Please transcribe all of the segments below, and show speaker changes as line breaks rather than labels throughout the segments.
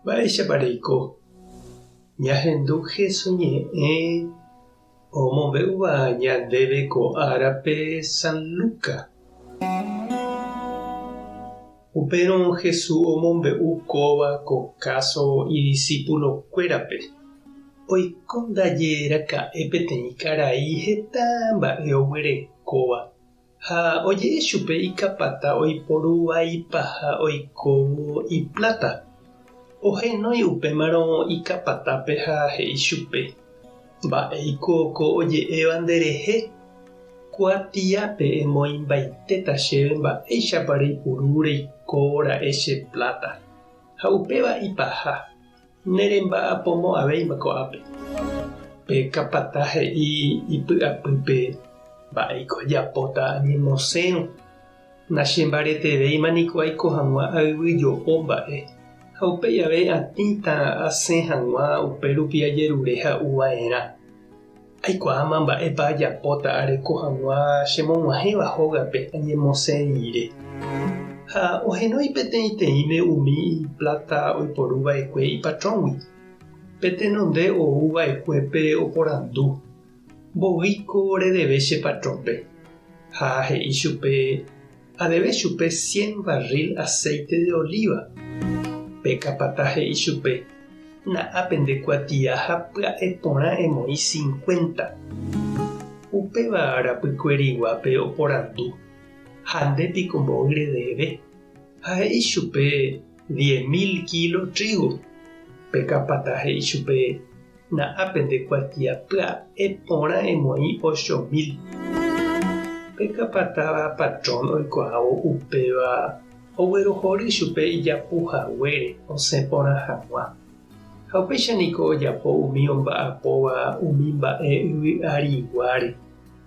Mba'éichapareiko ñahendu Jesús ñe'ẽ omombe'úva ñandéve ko árape San Luka. Upérõ Jesús omombe'u kóva ko káso idiscípulokuérape. Oiko ndaje raka'e peteĩ karai heta mba'e oguerekóva ha oje'e chupe ikapata oiporúva ipaha oikóvo ipláta. Ohenói upémarõ ikapatápe ha he'i chupe: mba'éiko ko oje'éva nderehe. Kuatiápe emoimbaitéta chéve mba'éichapa reipuru reikóvo ra'e che pláta. Ha upéva ipaha neremba'apomo'ãvéima ko'ápe. Pe kapata he'i ipy'apýpe: mba'éiko ajapóta añemosẽrõ. Nachembaretevéima niko aiko hag̃ua ayvyjo'o mba'e. Ha upéi ave atĩta asẽ hag̃ua upérupi ajerure ha'uva'erã. Aikuaáma mba'épa ajapóta areko hag̃ua chemog̃uahẽva hógape añemosẽ rire. Ha ohenói peteĩteĩme umi pláta oiporuva'ekue ipatrõgui. Petenonde ouva'ekuépe oporandu: mbovýiko redeve che patrõpe. Ha he'i chupe: adeve chupe 100 barril aceite de oliva. Pe kapata he'i chupe: na'ápe ndekuatia ha pya'e porã emoi 50. Upéva rapykueriguápe oporandu: ha ndépiko mbovy redeve. Ha he'i chupe: 10.000 kilo trigo. Pe kapata he'i chupe: na'ápe ndekuatia pya'e porã emoi 8.000. Pe kapata patrón oikuaávo upéva oguerohory chupe ijapuhaguére osẽ porã hag̃ua. Ha upéichaniko ojapo umi omba'apóva umi mba'e yvy'ariguáre.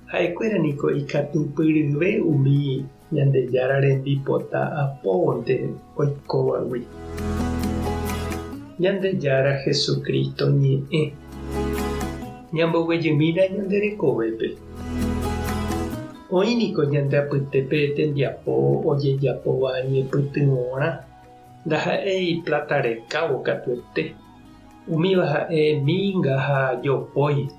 Ha'ekuéra niko ikatupyryve umi Ñandejára rembipota apóvonte oikóvagui. Ñandejára Jesukristo ñe'ẽ ñamboguejymína ñanderekovépe. Oĩniko ñandeapytépe tembiapo ojejapóva ñepytyvõrã. Ndaha'éi pláta rekávo katuete. Umíva ha'e mínga ha jopói.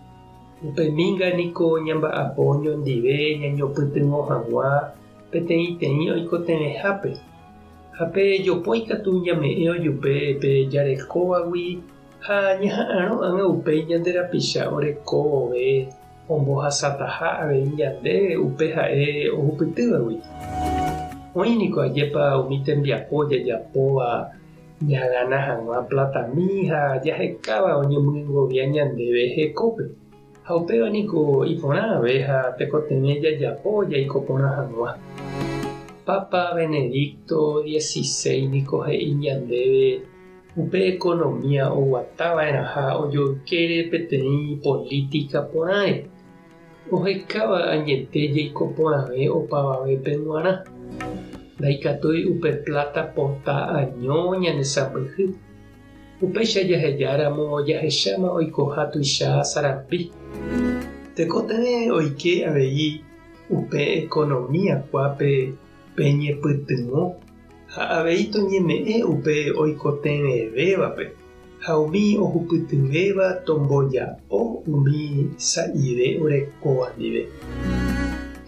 Upe mínga niko ñamba'apo ñondive ñañopytyvõ hag̃ua peteĩteĩ oikotevẽhápe. Ha pe jopói katu ñame'ẽ ojupe pe jarekóvagui ha ñaha'ãrõ'ãnga upéi ñanderapicha orekóvove ombohasáta avei ñande upe ha'e ohupytývagui. Oĩniko ajépa umi tembiapo jajapóva ñag̃ana hag̃ua platami ha jahekáva oñemyĩngovia ñandéve hekópe. Ha upéva niko iporã ave ha tekotevẽ jajapo jaiko porã hag̃ua. Papa Benedicto XVI niko he'i ñandéve upe economía oguatáva'erã ha ojoykére peteĩ política porãre. Ohekáva añete jaiko porãve opavavépe g̃uarã. Ndaikatúi upe pláta pota año ñanesãmbyhy. Upéicha jahejáramo jahecháma oikoha tuicha sarambi. Tekotevẽ oike avei upe economía kuápe peñepytyvõ ha avei toñeme'ẽ upe oikotevẽvévape. Ha umi ohupytyvéva tomboja'o umi sa'ive orekóva ndive.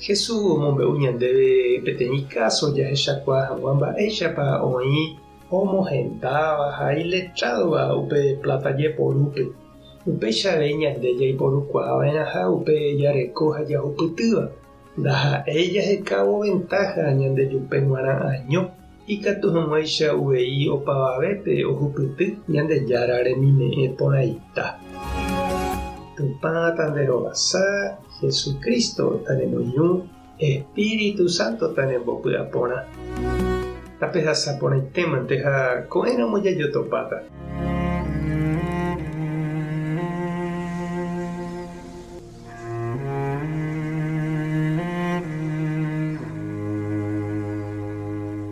Jesús omombe'u ñandéve peteĩ káso jahechakua hag̃ua mba'éichapa oĩ omohendáva ha iletrádova upe pláta jeporúpe. Upéichave ñande jaiporukuaava'erã ha upe jareko ha jahupytýva. Ndaha'éi jahekávo ventaja ñandejupe g̃uarã año. Ikatu hag̃uáicha uvei opavavépe ohupyty Ñandejára remime'ẽ porãita. Tupã tanderovasa Jesucristo taremoirũ, Espíritu Santo tarembopy'aporã. Tapehasaporãitémante ha ko'ẽramo jajotopáta.